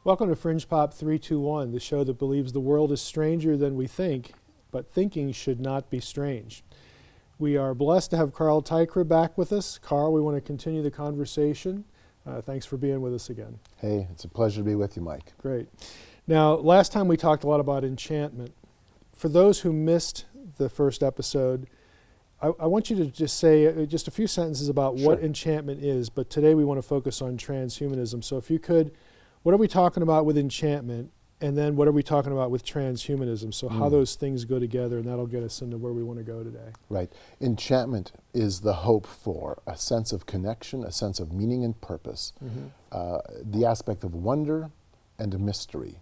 Welcome to Fringe Pop 321, the show that believes the world is stranger than we think, but thinking should not be strange. We are blessed to have Carl Tykra back with us. Carl, we want to continue the conversation. Thanks for being with us again. Hey, it's a pleasure to be with you, Mike. Great. Now, last time we talked a lot about enchantment. For those who missed the first episode, I want you to just say just a few sentences about what enchantment is, but today we want to focus on transhumanism. So if you could, what are we talking about with enchantment, and then what are we talking about with transhumanism? So how those things go together, and that'll get us into where we want to go today. Right. Enchantment is the hope for a sense of connection, a sense of meaning and purpose, the aspect of wonder and mystery.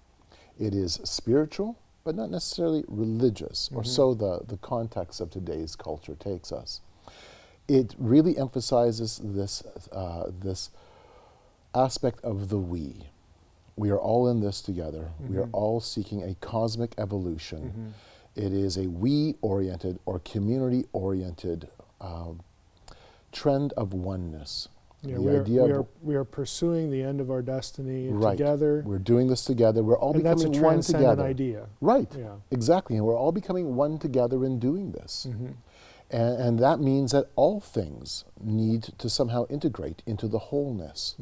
It is spiritual, but not necessarily religious, or so the context of today's culture takes us. It really emphasizes this, this aspect of the we. We are all in this together. We are all seeking a cosmic evolution. It is a we-oriented or community-oriented trend of oneness. Yeah, we are pursuing the end of our destiny together. We're doing this together. We're all becoming one together. That's a transcendent idea. Right, yeah. Exactly. And we're all becoming one together in doing this. And that means that all things need to somehow integrate into the wholeness,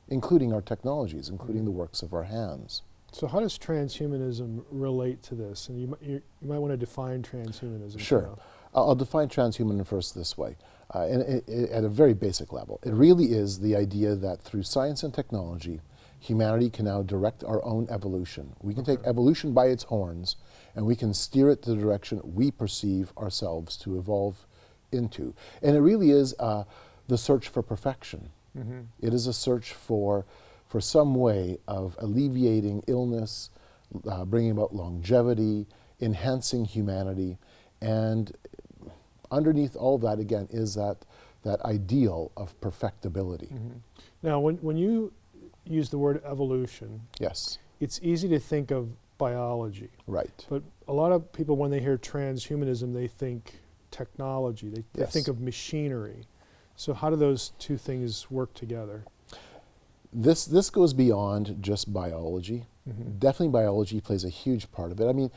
including our technologies, including the works of our hands. So how does transhumanism relate to this? And you might want to define transhumanism. Sure. I'll define transhumanism first this way, at a very basic level. It really is the idea that through science and technology, humanity can now direct our own evolution. We can take evolution by its horns, and we can steer it to the direction we perceive ourselves to evolve into. And it really is the search for perfection. It is a search for some way of alleviating illness, bringing about longevity, enhancing humanity, and underneath all that, again, is that ideal of perfectibility. Now, when you use the word evolution, yes, it's easy to think of biology. Right. But a lot of people, when they hear transhumanism, they think technology. They think of machinery. So how do those two things work together? This goes beyond just biology. Definitely biology plays a huge part of it. I mean,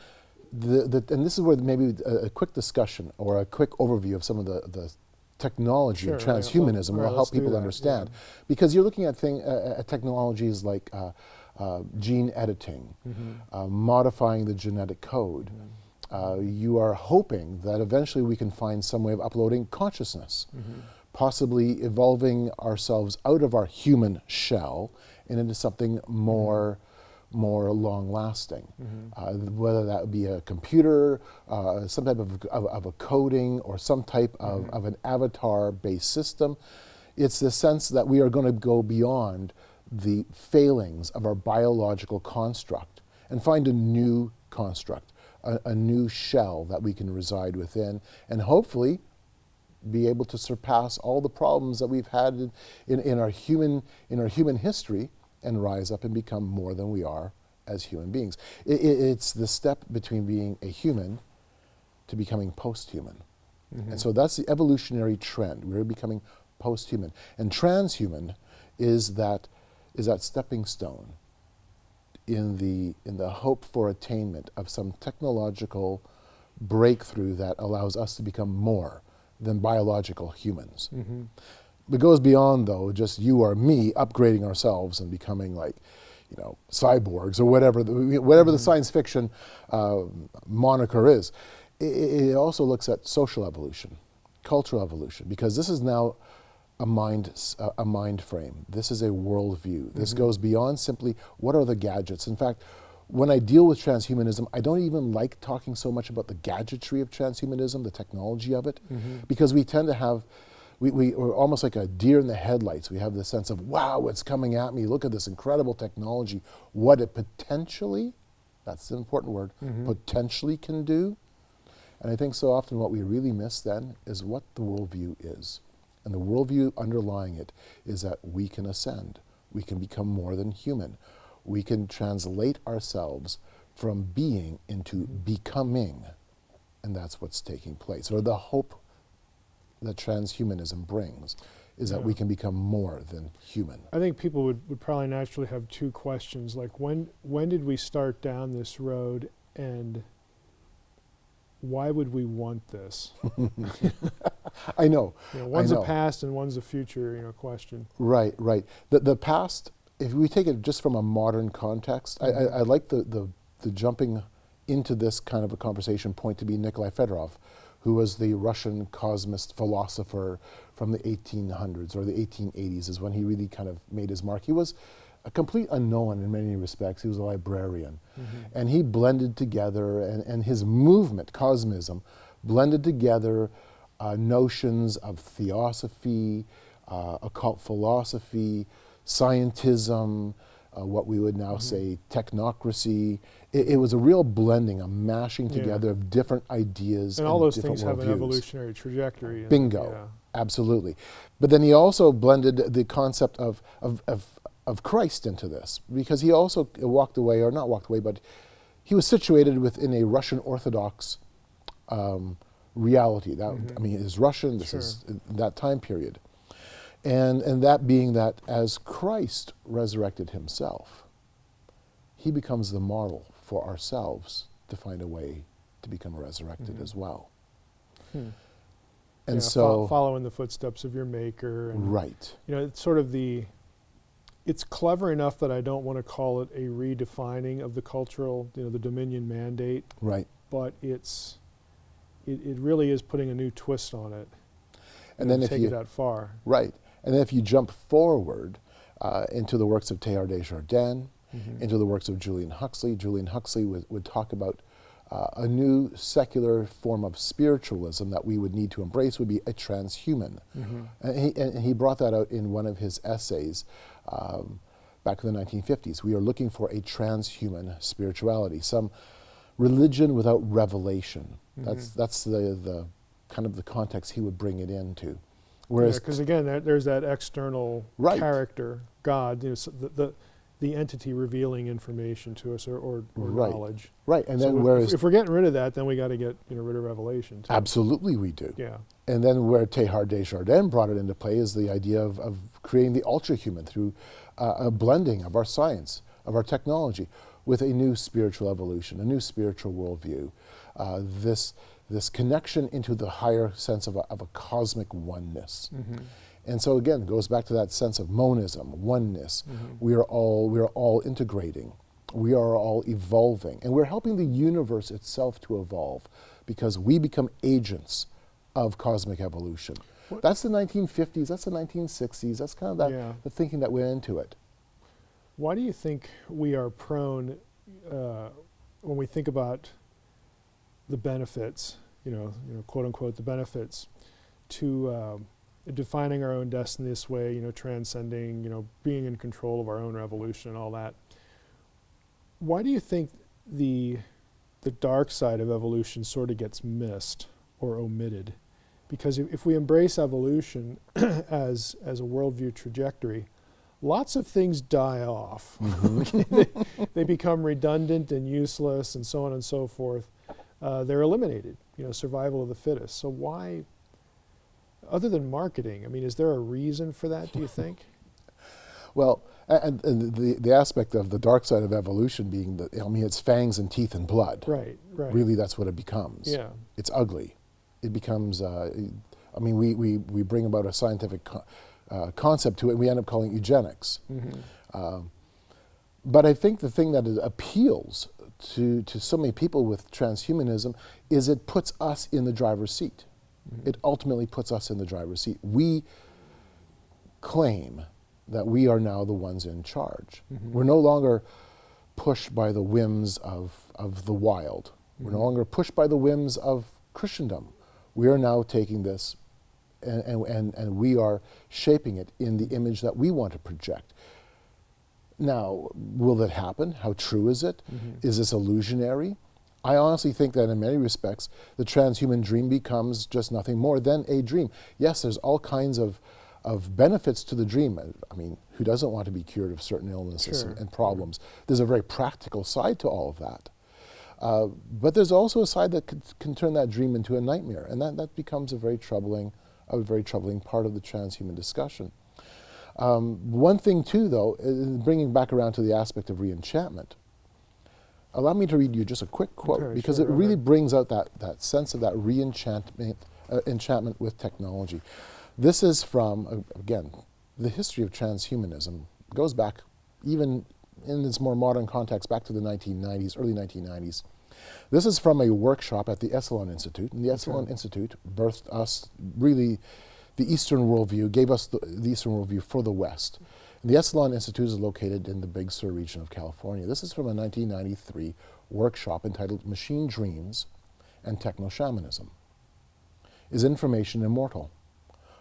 and this is where maybe a quick discussion or a quick overview of some of the technology of transhumanism will help people understand. Because you're looking at technologies like gene editing, modifying the genetic code. You are hoping that eventually we can find some way of uploading consciousness, possibly evolving ourselves out of our human shell and into something more long-lasting, whether that be a computer, some type of a coding, or some type of an avatar-based system. It's the sense that we are going to go beyond the failings of our biological construct and find a new construct, a new shell that we can reside within, and hopefully be able to surpass all the problems that we've had in our human history, and rise up and become more than we are as human beings. It's the step between being a human to becoming post-human. And so that's the evolutionary trend. We're becoming post-human. And transhuman is that stepping stone in the hope for attainment of some technological breakthrough that allows us to become more than biological humans. It goes beyond, though, just you or me upgrading ourselves and becoming like, cyborgs or whatever the science fiction moniker is. It also looks at social evolution, cultural evolution, because this is now a mind frame. This is a worldview. This goes beyond simply what are the gadgets. In fact, when I deal with transhumanism, I don't even like talking so much about the gadgetry of transhumanism, the technology of it, because we tend to have, we're almost like a deer in the headlights. We have this sense of, wow, it's coming at me. Look at this incredible technology. What it potentially, that's the important word, potentially can do. And I think so often what we really miss then is what the worldview is. And the worldview underlying it is that we can ascend. We can become more than human. We can translate ourselves from being into becoming. And that's what's taking place. Or the hope that transhumanism brings is that we can become more than human. I think people would probably naturally have two questions, like when did we start down this road, and why would we want this? I know. One's a past and one's a future, question. Right, right. The past, if we take it just from a modern context, I like the jumping into this kind of a conversation point to be Nikolai Fedorov, who was the Russian cosmist philosopher from the 1800s or the 1880s is when he really kind of made his mark. He was a complete unknown in many respects. He was a librarian. And he blended together, and his movement, cosmism, blended together notions of theosophy, occult philosophy, scientism, what we would now say technocracy. It was a real blending, a mashing together of different ideas and all those different things have an worldviews. Evolutionary trajectory. Bingo, absolutely. But then he also blended the concept of Christ into this, because he also walked away, or not walked away, but he was situated within a Russian Orthodox reality. That I mean, is Russian. This is that time period. And that being that as Christ resurrected himself, he becomes the model for ourselves to find a way to become resurrected as well. And so following the footsteps of your maker. And, right. It's sort of it's clever enough that I don't want to call it a redefining of the cultural, the Dominion mandate. Right. But it really is putting a new twist on it. And then if take you it that far. Right. And then if you jump forward into the works of Teilhard de Chardin, into the works of Julian Huxley would talk about a new secular form of spiritualism that we would need to embrace would be a transhuman. And he brought that out in one of his essays back in the 1950s. We are looking for a transhuman spirituality, some religion without revelation. That's the kind of the context he would bring it into. Whereas, because again, there's that external character, God, the entity revealing information to us or knowledge. Right, and so then whereas if we're getting rid of that, then we got to get rid of revelation too. Absolutely, we do. Yeah. And then where Teilhard de Chardin brought it into play is the idea of creating the ultra-human through a blending of our science, of our technology, with a new spiritual evolution, a new spiritual worldview. This connection into the higher sense of a cosmic oneness. And so again, it goes back to that sense of monism, oneness. We are all integrating. We are all evolving. And we're helping the universe itself to evolve because we become agents of cosmic evolution. That's the 1950s, that's the 1960s, that's kind of the thinking that went into it. Why do you think we are prone, when we think about the benefits, quote unquote, the benefits to defining our own destiny this way, transcending, being in control of our own revolution and all that. Why do you think the dark side of evolution sort of gets missed or omitted? Because if we embrace evolution as a worldview trajectory, lots of things die off. They become redundant and useless and so on and so forth. They're eliminated, survival of the fittest. So why, other than marketing, is there a reason for that, do you think? Well, and the aspect of the dark side of evolution being that, it's fangs and teeth and blood. Right. Really, that's what it becomes. Yeah. It's ugly. It becomes, we bring about a scientific concept to it, and we end up calling it eugenics. But I think the thing that appeals to so many people with transhumanism is it puts us in the driver's seat. It ultimately puts us in the driver's seat. We claim that we are now the ones in charge. We're no longer pushed by the whims of the wild. We're no longer pushed by the whims of Christendom. We are now taking this and we are shaping it in the image that we want to project. Now, will that happen? How true is it? Is this illusionary? I honestly think that in many respects, the transhuman dream becomes just nothing more than a dream. Yes, there's all kinds of benefits to the dream. I mean, who doesn't want to be cured of certain illnesses Sure. and problems? There's a very practical side to all of that. But there's also a side that can turn that dream into a nightmare, and that becomes a very troubling part of the transhuman discussion. One thing too, though, bringing back around to the aspect of re-enchantment, allow me to read you just a quick quote, Okay, because sure, it go really ahead. brings out that sense of that re-enchantment enchantment with technology. This is from, again, the history of transhumanism goes back, even in its more modern context, back to the 1990s, early 1990s. This is from a workshop at the Esalen Institute, and the Esalen Institute birthed us, really, the Eastern worldview, gave us the Eastern worldview for the West. And the Esalen Institute is located in the Big Sur region of California. This is from a 1993 workshop entitled Machine Dreams and Techno-Shamanism. Is information immortal?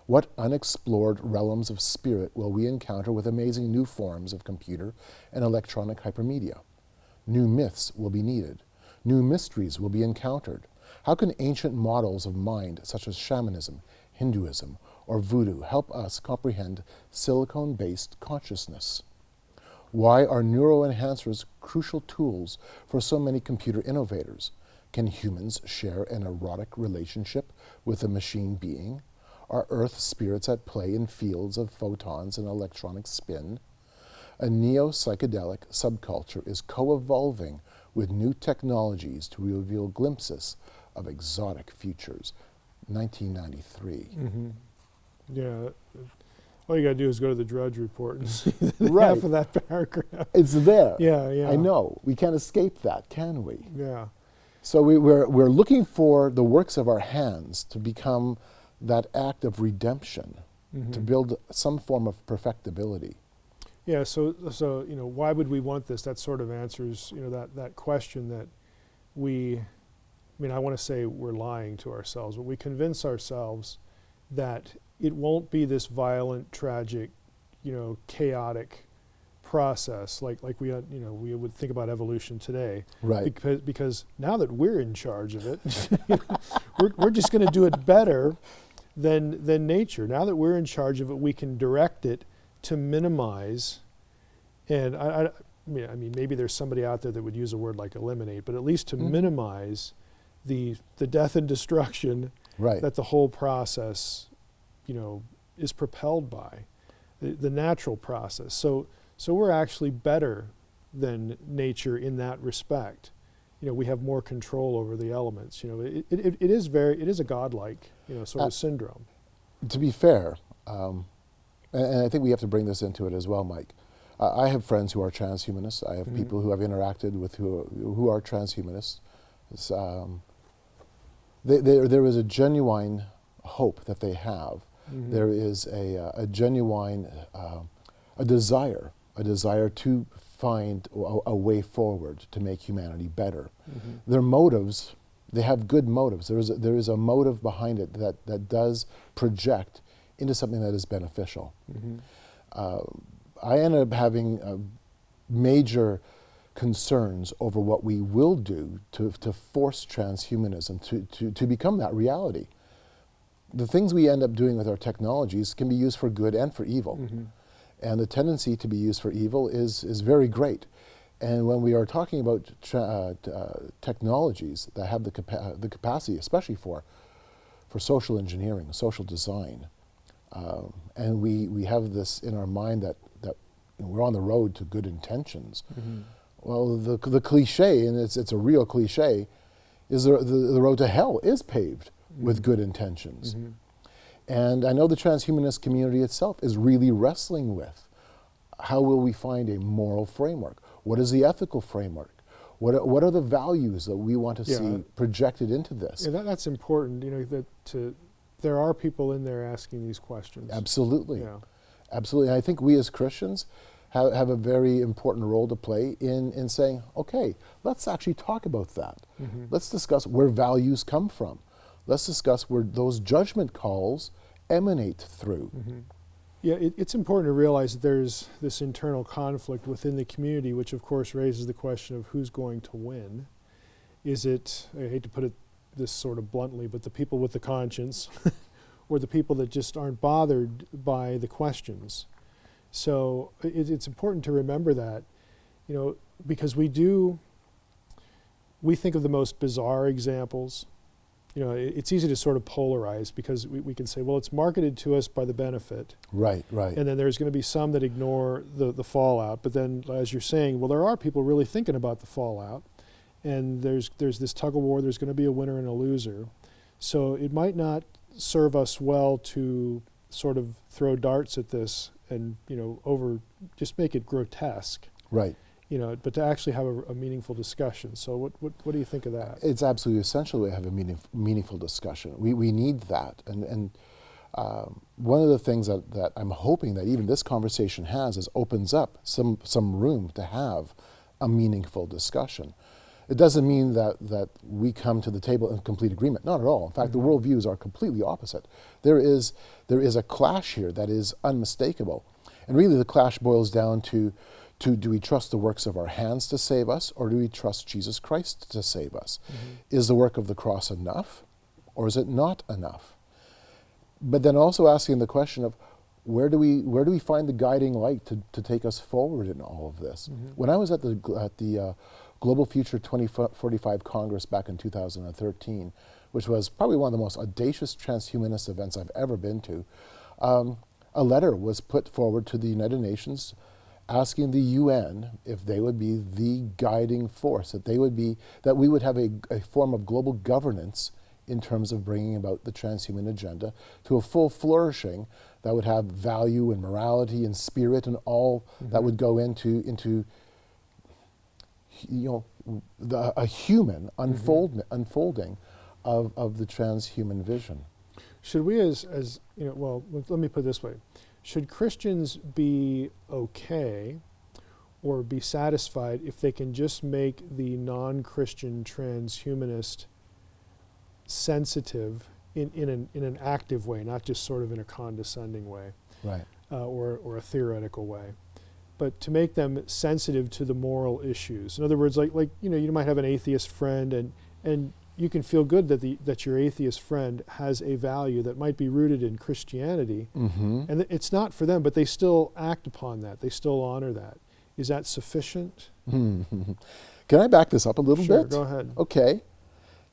What unexplored realms of spirit will we encounter with amazing new forms of computer and electronic hypermedia? New myths will be needed. New mysteries will be encountered. How can ancient models of mind, such as shamanism, Hinduism, or voodoo, help us comprehend silicon-based consciousness? Why are neuroenhancers crucial tools for so many computer innovators? Can humans share an erotic relationship with a machine being? Are Earth spirits at play in fields of photons and electronic spin? A neo-psychedelic subculture is co-evolving with new technologies to reveal glimpses of exotic futures. 1993. Mm-hmm. Yeah. All you got to do is go to the Drudge Report and see Right. half of that paragraph. It's there. Yeah, yeah. I know. We can't escape that, can we? Yeah. So we're looking for the works of our hands to become that act of redemption, to build some form of perfectibility. Yeah, so why would we want this? That sort of answers, that question that I want to say we're lying to ourselves, but we convince ourselves that it won't be this violent, tragic, chaotic process like we would think about evolution today. Right. Because now that we're in charge of it, we're just going to do it better than nature. Now that we're in charge of it, we can direct it to minimize, and I mean maybe there's somebody out there that would use a word like eliminate, but at least to minimize the death and destruction Right. that the whole process is propelled by, the natural process. So we're actually better than nature in that respect. We have more control over the elements. It is a godlike sort of syndrome. To be fair, and I think we have to bring this into it as well, Mike. I have friends who are transhumanists. I have people who I've interacted with who are transhumanists. There is a genuine hope that they have. There is a genuine a desire to find a way forward to make humanity better. Their motives, they have good motives. There is a motive behind it that does project into something that is beneficial. I ended up having major concerns over what we will do to force transhumanism to become that reality. The things we end up doing with our technologies can be used for good and for evil. And the tendency to be used for evil is very great. And when we are talking about technologies that have the capacity, especially for social engineering, social design, and we have this in our mind that we're on the road to good intentions. Well, the cliche, and it's a real cliche, is the road to hell is paved with good intentions. And I know the transhumanist community itself is really wrestling with how will we find a moral framework? What is the ethical framework? What are the values that we want to see projected into this? Yeah, that's important. There are people in there asking these questions. Absolutely, Yeah. absolutely. And I think we as Christians have a very important role to play in saying, okay, let's actually talk about that. Let's discuss where values come from. Let's discuss where those judgment calls emanate through. Yeah, it's important to realize that there's this internal conflict within the community, which of course raises the question of who's going to win. Is it, I hate to put it this sort of bluntly, but the people with the conscience or the people that just aren't bothered by the questions? So it's important to remember that, because we think of the most bizarre examples. It's easy to sort of polarize because we can say, well, it's marketed to us by the benefit. Right. And then there's going to be some that ignore the fallout. But then, as you're saying, well, there are people really thinking about the fallout. And there's this tug of war. There's going to be a winner and a loser. So it might not serve us well to sort of throw darts at this and, just make it grotesque. Right. But to actually have a meaningful discussion. So what do you think of that? It's absolutely essential to have a meaningful discussion. We need that. And one of the things that I'm hoping that even this conversation opens up some room to have a meaningful discussion. It doesn't mean that we come to the table in complete agreement. Not at all. In fact, the worldviews are completely opposite. There is a clash here that is unmistakable. And really the clash boils down to do we trust the works of our hands to save us, or do we trust Jesus Christ to save us? Is the work of the cross enough, or is it not enough? But then also asking the question of where do we find the guiding light to take us forward in all of this? When I was at the Global Future 2045 Congress back in 2013, which was probably one of the most audacious transhumanist events I've ever been to, a letter was put forward to the United Nations asking the UN if they would be the guiding force, that we would have a form of global governance in terms of bringing about the transhuman agenda to a full flourishing that would have value and morality and spirit and all that would go into a human unfolding of the transhuman vision. Should we well, let me put it this way. Should Christians be okay or be satisfied if they can just make the non-Christian transhumanist sensitive in an active way, not just sort of in a condescending way, Right. Or a theoretical way, but to make them sensitive to the moral issues? In other words, like you might have an atheist friend, and you can feel good that your atheist friend has a value that might be rooted in Christianity, and it's not for them, but they still act upon that. They still honor that. Is that sufficient? Can I back this up a little Sure, bit? go ahead. Okay.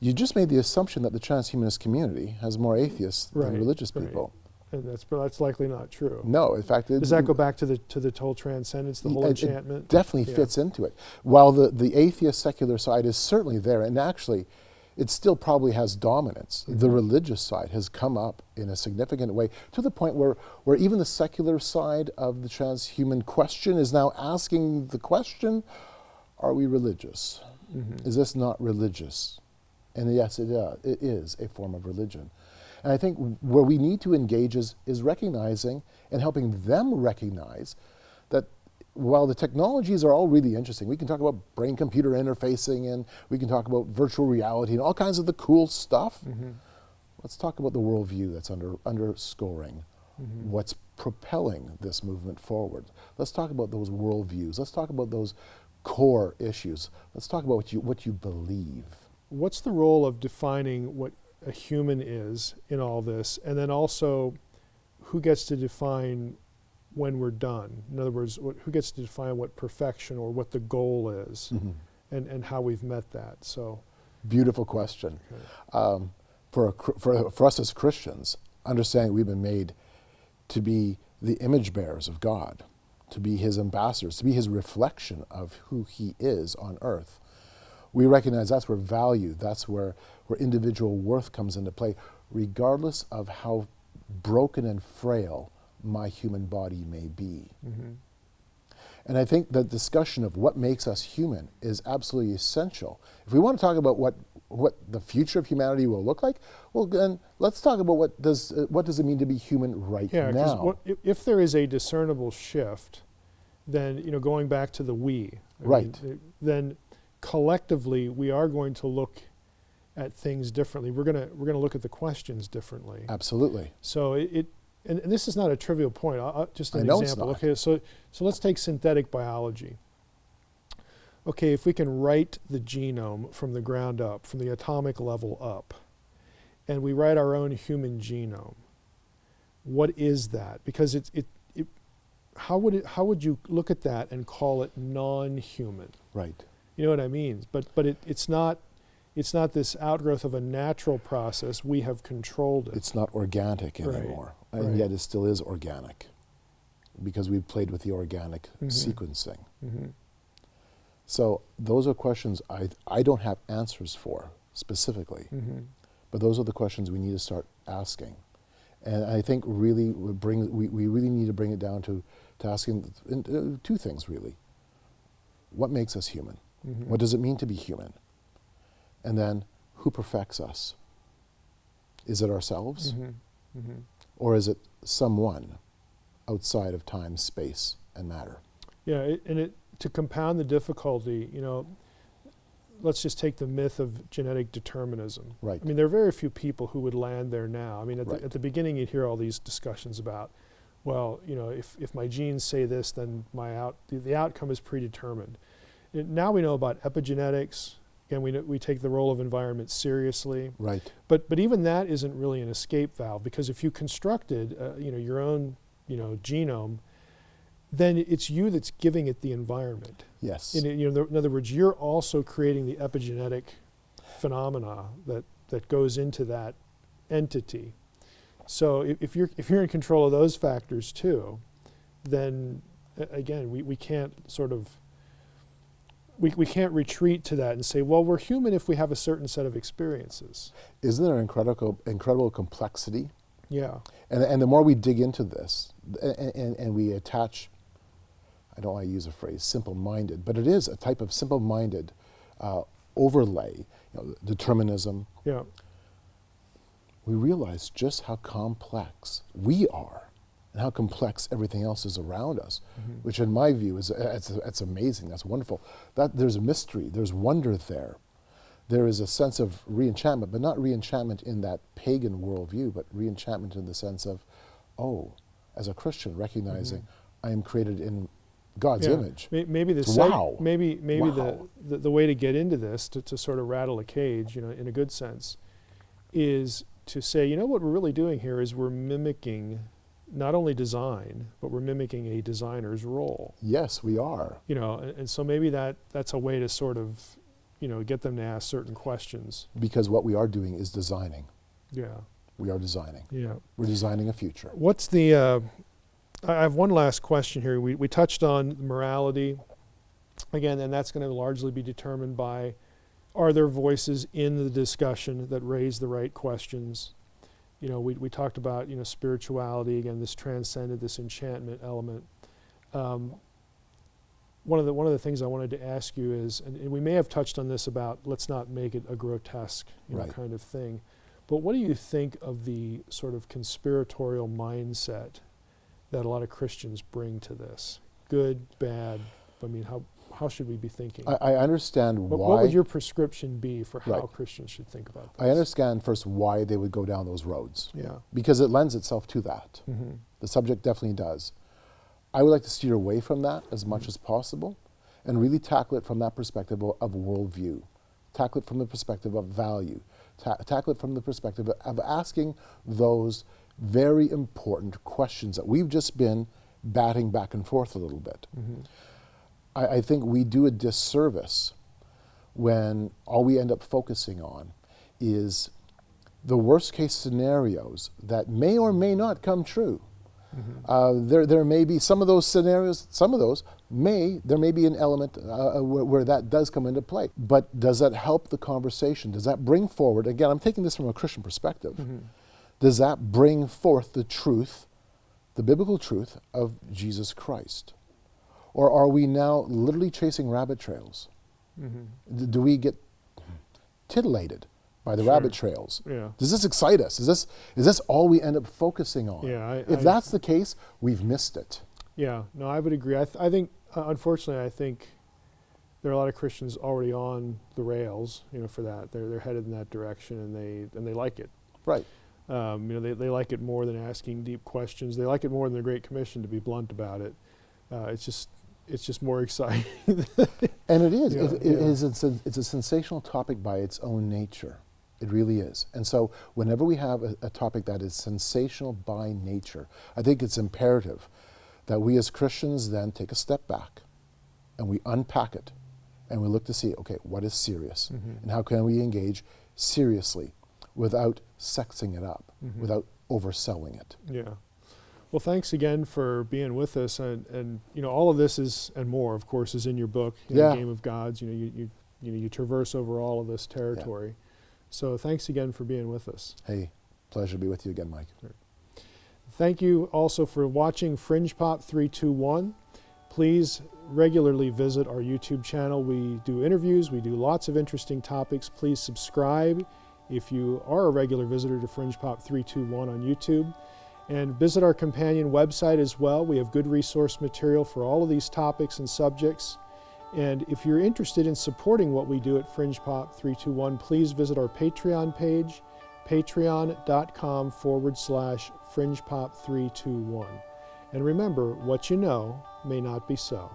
You just made the assumption that the transhumanist community has more atheists than religious people. And that's likely not true. No, in fact, does that go back to the whole transcendence, the whole enchantment? It definitely fits into it. While the atheist secular side is certainly there, and actually, it still probably has dominance. The religious side has come up in a significant way to the point where even the secular side of the transhuman question is now asking the question: are we religious? Is this not religious? And yes, it is a form of religion. And I think where we need to engage is recognizing and helping them recognize that while the technologies are all really interesting, we can talk about brain-computer interfacing, and we can talk about virtual reality and all kinds of the cool stuff. Let's talk about the worldview that's underscoring what's propelling this movement forward. Let's talk about those worldviews. Let's talk about those core issues. Let's talk about what you believe. What's the role of defining what a human is in all this, and then also who gets to define when we're done? In other words, who gets to define what perfection or what the goal is, and how we've met that? So, beautiful question. Okay. For us as Christians, understanding we've been made to be the image bearers of God, to be His ambassadors, to be His reflection of who He is on earth. We recognize that's where value, that's where individual worth comes into play, regardless of how broken and frail my human body may be. And I think the discussion of what makes us human is absolutely essential. If we want to talk about what the future of humanity will look like, well, then let's talk about what does it mean to be human right now. Yeah, because if there is a discernible shift, then going back to the we, then collectively we are going to look at things differently. We're gonna look at the questions differently. Absolutely. So and this is not a trivial point. Just an I know example. it's not. Okay, so let's take synthetic biology. okay, if we can write the genome from the ground up, from the atomic level up, and we write our own human genome, what is that? Because how would you look at that and call it non-human? Right. You know what I mean? But it's not this outgrowth of a natural process. We have controlled it. It's not organic Right. anymore, and Right. yet it still is organic, because we've played with the organic sequencing. So those are questions I don't have answers for specifically, but those are the questions we need to start asking. And I think really we really need to bring it down to asking two things really. What makes us human? What does it mean to be human? And then, who perfects us? Is it ourselves? Or is it someone outside of time, space, and matter? Yeah, to compound the difficulty, let's just take the myth of genetic determinism. Right. I mean, there are very few people who would land there now. I mean, Right. at the beginning, you'd hear all these discussions about, well, if my genes say this, then the outcome is predetermined. Now we know about epigenetics. Again, we take the role of environment seriously. Right. But even that isn't really an escape valve, because if you constructed your own genome, then it's you that's giving it the environment. Yes. In other words, you're also creating the epigenetic phenomena that goes into that entity. So if you're in control of those factors too, then again we can't sort of we can't retreat to that and say, well, we're human if we have a certain set of experiences. Isn't there incredible complexity? Yeah. And the more we dig into this, and we attach, I don't want to use a phrase, simple-minded, but it is a type of simple-minded overlay, determinism. Yeah. We realize just how complex we are, and how complex everything else is around us, which in my view it's amazing. That's wonderful. That there's a mystery, there's wonder there. There is a sense of re-enchantment, but not re-enchantment in that pagan worldview, but re-enchantment in the sense of, as a Christian, recognizing I am created in God's image. Maybe Wow. The way to get into this, to sort of rattle a cage, in a good sense, is to say, what we're really doing here is we're mimicking not only design, but we're mimicking a designer's role. Yes, we are. And so maybe that's a way to sort of, get them to ask certain questions. Because what we are doing is designing. Yeah. We are designing. Yeah. We're designing a future. What's the, I have one last question here. We touched on morality. Again, and that's going to largely be determined by, are there voices in the discussion that raise the right questions? We talked about, spirituality, again, this transcendent, this enchantment element. One of the things I wanted to ask you is, and we may have touched on this about, let's not make it a grotesque Right. kind of thing, but what do you think of the sort of conspiratorial mindset that a lot of Christians bring to this? Good, bad, I mean, how should we be thinking? I understand why. What would your prescription be for how Right. Christians should think about this? I understand first why they would go down those roads. Yeah. Because it lends itself to that. Mm-hmm. The subject definitely does. I would like to steer away from that as much as possible and really tackle it from that perspective of worldview. Tackle it from the perspective of value. Tackle it from the perspective of asking those very important questions that we've just been batting back and forth a little bit. I think we do a disservice when all we end up focusing on is the worst case scenarios that may or may not come true. There may be some of those scenarios, there may be an element where that does come into play. But does that help the conversation? Does that bring forward, again, I'm taking this from a Christian perspective, does that bring forth the truth, the biblical truth of Jesus Christ? Or are we now literally chasing rabbit trails? Do we get titillated by the rabbit trails? Yeah. Does this excite us? Is this all we end up focusing on? Yeah, if that's the case, we've missed it. Yeah, no, I would agree. I think, unfortunately, I think there are a lot of Christians already on the rails, for that. They're headed in that direction, and they like it. Right. They like it more than asking deep questions. They like it more than the Great Commission, to be blunt about it. It's just, it's just more exciting. And it is. Yeah, It yeah. is. It's a sensational topic by its own nature. It really is. And so whenever we have a topic that is sensational by nature, I think it's imperative that we as Christians then take a step back and we unpack it and we look to see, okay, what is serious? And how can we engage seriously without sexing it up, without overselling it? Yeah. Well, thanks again for being with us, and all of this is and more, of course, is in your book, Yeah. Game of Gods. You traverse over all of this territory. So thanks again for being with us. Hey, pleasure to be with you again, Mike. Thank you also for watching Fringe Pop 321. Please regularly visit our YouTube channel. We do interviews. We do lots of interesting topics. Please subscribe if you are a regular visitor to Fringe Pop 321 on YouTube. And visit our companion website as well. We have good resource material for all of these topics and subjects. And if you're interested in supporting what we do at Fringe Pop 321, please visit our Patreon page, patreon.com/FringePop321. And remember, what you know may not be so.